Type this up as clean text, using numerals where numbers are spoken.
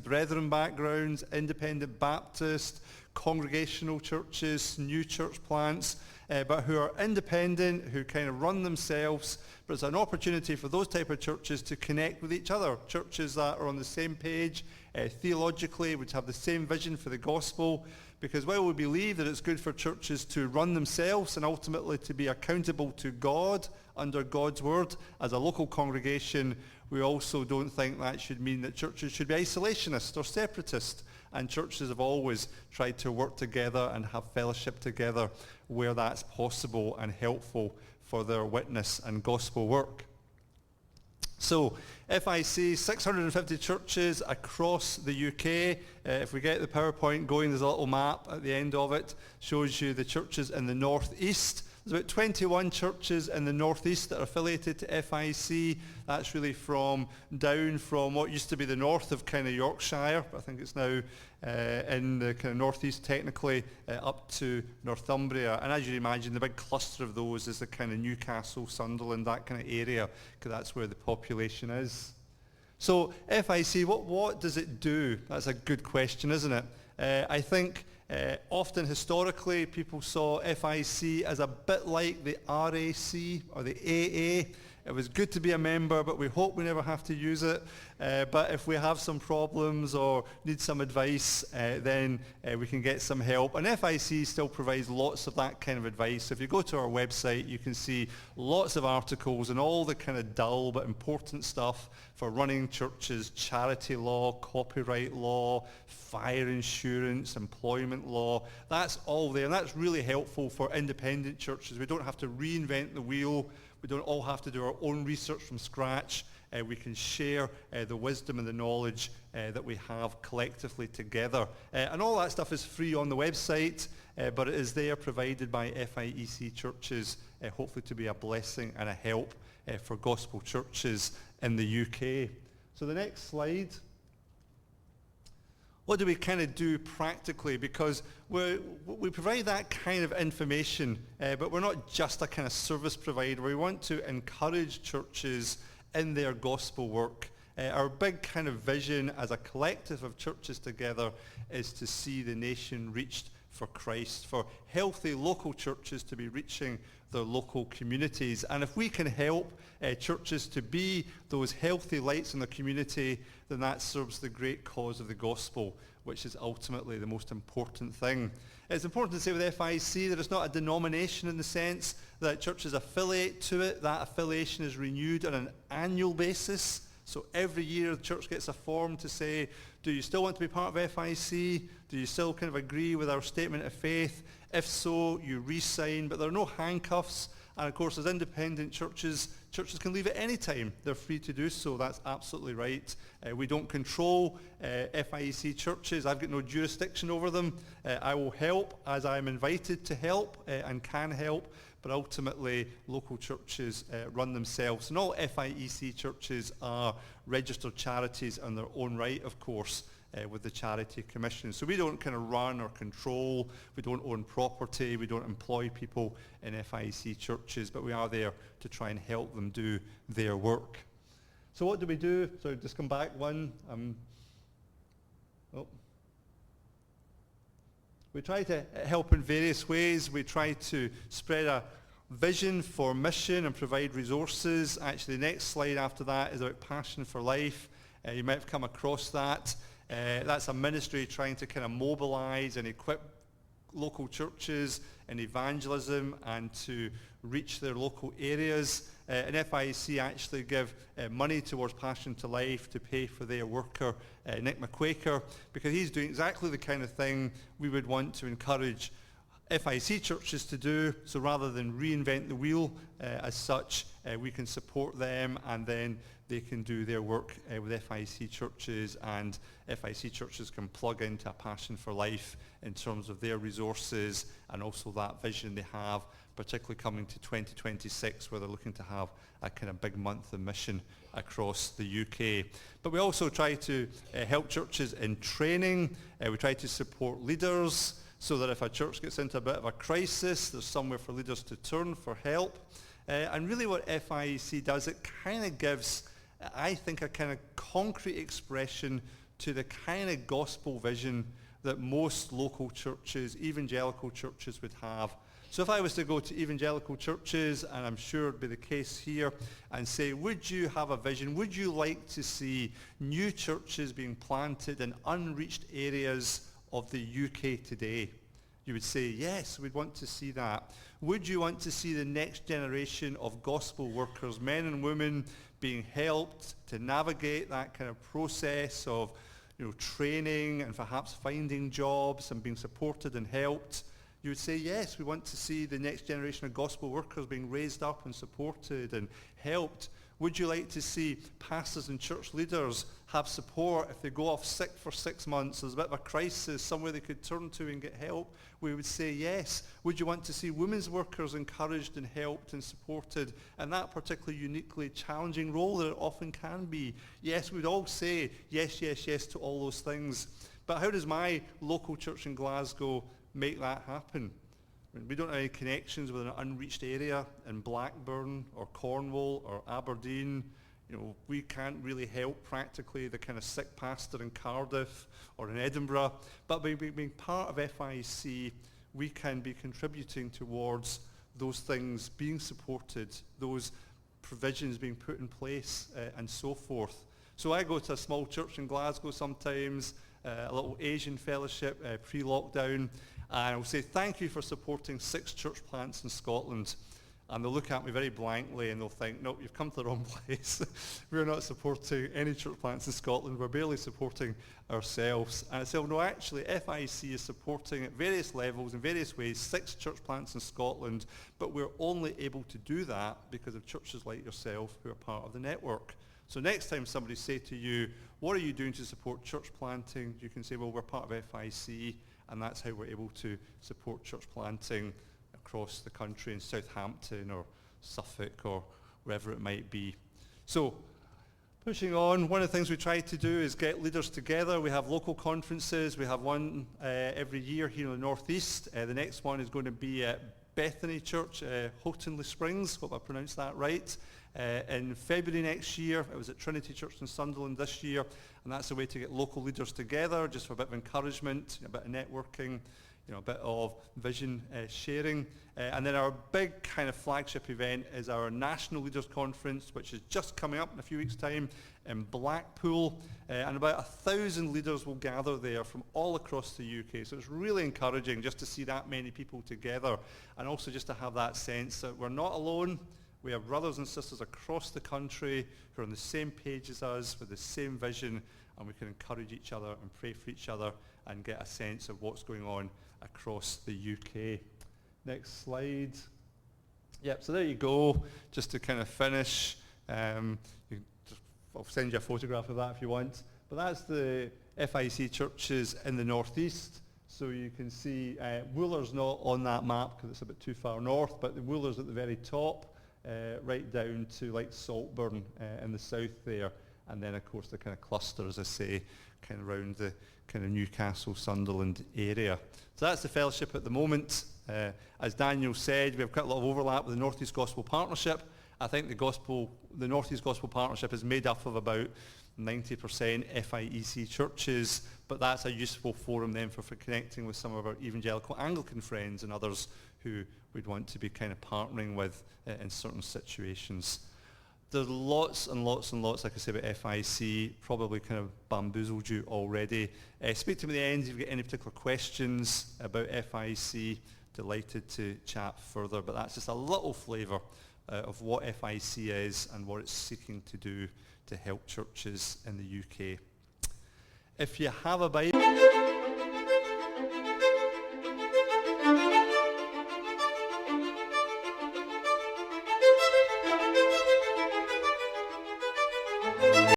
Brethren backgrounds, independent Baptist, congregational churches, new church plants, but who are independent, who kind of run themselves. But it's an opportunity for those type of churches to connect with each other, churches that are on the same page theologically, which have the same vision for the gospel. Because while we believe that it's good for churches to run themselves and ultimately to be accountable to God under God's word as a local congregation, we also don't think that should mean that churches should be isolationist or separatist. And churches have always tried to work together and have fellowship together where that's possible and helpful for their witness and gospel work. So, FIEC, 650 churches across the UK. If we get the PowerPoint going, there's a little map at the end of it. Shows you the churches in the northeast. There's about 21 churches in the northeast that are affiliated to FIEC. That's really down from what used to be the north of kind of Yorkshire, but I think it's now in the kind of northeast technically, up to Northumbria. And as you imagine, the big cluster of those is the kind of Newcastle, Sunderland, that kind of area, because that's where the population is. So FIEC, what does it do? That's a good question, isn't it? I think often historically people saw FIEC as a bit like the RAC or the AA. It was good to be a member, but we hope we never have to use it. But if we have some problems or need some advice, then we can get some help. And FIEC still provides lots of that kind of advice. If you go to our website, you can see lots of articles and all the kind of dull but important stuff for running churches, charity law, copyright law, fire insurance, employment law. That's all there, and that's really helpful for independent churches. We don't have to reinvent the wheel. We don't all have to do our own research from scratch. We can share the wisdom and the knowledge that we have collectively together. And all that stuff is free on the website, but it is there provided by FIEC churches, hopefully to be a blessing and a help for gospel churches in the UK. So the next slide. What do we kind of do practically? Because we provide that kind of information, but we're not just a kind of service provider. We want to encourage churches in their gospel work. Our big kind of vision as a collective of churches together is to see the nation reached for Christ, for healthy local churches to be reaching their local communities. And if we can help churches to be those healthy lights in the community, then that serves the great cause of the gospel, which is ultimately the most important thing. It's important to say with FIEC that it's not a denomination in the sense that churches affiliate to it. That affiliation is renewed on an annual basis. So every year the church gets a form to say, do you still want to be part of FIEC? Do you still kind of agree with our statement of faith? If so, you re-sign, but there are no handcuffs. And of course, as independent churches can leave at any time. They're free to do so. That's absolutely right. We don't control FIEC churches. I've got no jurisdiction over them. I will help as I'm invited to help and can help. But ultimately, local churches run themselves. And all FIEC churches are registered charities in their own right, of course, with the Charity Commission. So we don't kind of run or control. We don't own property. We don't employ people in FIEC churches. But we are there to try and help them do their work. So what do we do? So just come back one. We try to help in various ways. We try to spread a vision for mission and provide resources. Actually, the next slide after that is about Passion for Life. You might have come across that. That's a ministry trying to kind of mobilize and equip local churches in evangelism and to reach their local areas. And FIEC actually give money towards Passion to Life to pay for their worker, Nick McQuaker, because he's doing exactly the kind of thing we would want to encourage FIEC churches to do. So rather than reinvent the wheel as such, we can support them, and then they can do their work with FIEC churches, and FIEC churches can plug into a Passion for Life in terms of their resources and also that vision they have, particularly coming to 2026, where they're looking to have a kind of big month of mission across the UK. But we also try to help churches in training. We try to support leaders so that if a church gets into a bit of a crisis, there's somewhere for leaders to turn for help. And really what FIEC does, it kind of gives, I think, a kind of concrete expression to the kind of gospel vision that most local churches, evangelical churches, would have. So if I was to go to evangelical churches, and I'm sure it would be the case here, and say, would you have a vision? Would you like to see new churches being planted in unreached areas of the UK today? You would say, yes, we'd want to see that. Would you want to see the next generation of gospel workers, men and women, being helped to navigate that kind of process of training and perhaps finding jobs and being supported and helped? You would say, yes, we want to see the next generation of gospel workers being raised up and supported and helped. Would you like to see pastors and church leaders have support if they go off sick for 6 months? There's a bit of a crisis, somewhere they could turn to and get help. We would say yes. Would you want to see women's workers encouraged and helped and supported in that particularly uniquely challenging role that it often can be? Yes, we'd all say yes, yes, yes to all those things. But how does my local church in Glasgow make that happen? We don't have any connections with an unreached area in Blackburn or Cornwall or Aberdeen. We can't really help practically the kind of sick pastor in Cardiff or in Edinburgh. But by being part of FIEC, we can be contributing towards those things being supported, those provisions being put in place, and so forth. So I go to a small church in Glasgow sometimes, a little Asian fellowship pre-lockdown, and I'll say, thank you for supporting 6 church plants in Scotland. And they'll look at me very blankly and they'll think, nope, you've come to the wrong place. We're not supporting any church plants in Scotland. We're barely supporting ourselves. And I say, well, no, actually, FIEC is supporting at various levels, in various ways, 6 church plants in Scotland, but we're only able to do that because of churches like yourself who are part of the network. So next time somebody say to you, what are you doing to support church planting? You can say, well, we're part of FIEC, and that's how we're able to support church planting across the country in Southampton or Suffolk or wherever it might be. So pushing on, one of the things we try to do is get leaders together. We have local conferences. We have one every year here in the Northeast. The next one is going to be at Bethany Church, Houghtonleigh Springs, hope I pronounced that right. In February next year, it was at Trinity Church in Sunderland this year, and that's a way to get local leaders together, just for a bit of encouragement, a bit of networking, a bit of vision sharing. And then our big kind of flagship event is our National Leaders Conference, which is just coming up in a few weeks' time in Blackpool. And about 1,000 leaders will gather there from all across the UK. So it's really encouraging just to see that many people together, and also just to have that sense that we're not alone. We have brothers and sisters across the country who are on the same page as us with the same vision, and we can encourage each other and pray for each other and get a sense of what's going on across the UK. Next slide. Yep, so there you go. Just to kind of finish, I'll send you a photograph of that if you want. But that's the FIEC churches in the Northeast. So you can see Wooler's not on that map because it's a bit too far north, but the Wooler's at the very top, right down to like Saltburn in the south there. And then, of course, the kind of cluster, as I say, kind of around the kind of Newcastle, Sunderland area. So that's the fellowship at the moment. As Daniel said, we have quite a lot of overlap with the North East Gospel Partnership. I think the North East Gospel Partnership is made up of about 90% FIEC churches, but that's a useful forum then for connecting with some of our evangelical Anglican friends and others who we'd want to be kind of partnering with in certain situations. There's lots and lots and lots, like I say, about FIEC, probably kind of bamboozled you already. Speak to me at the end if you've got any particular questions about FIEC. Delighted to chat further, but that's just a little flavour of what FIEC is and what it's seeking to do to help churches in the UK. If you have a Bible...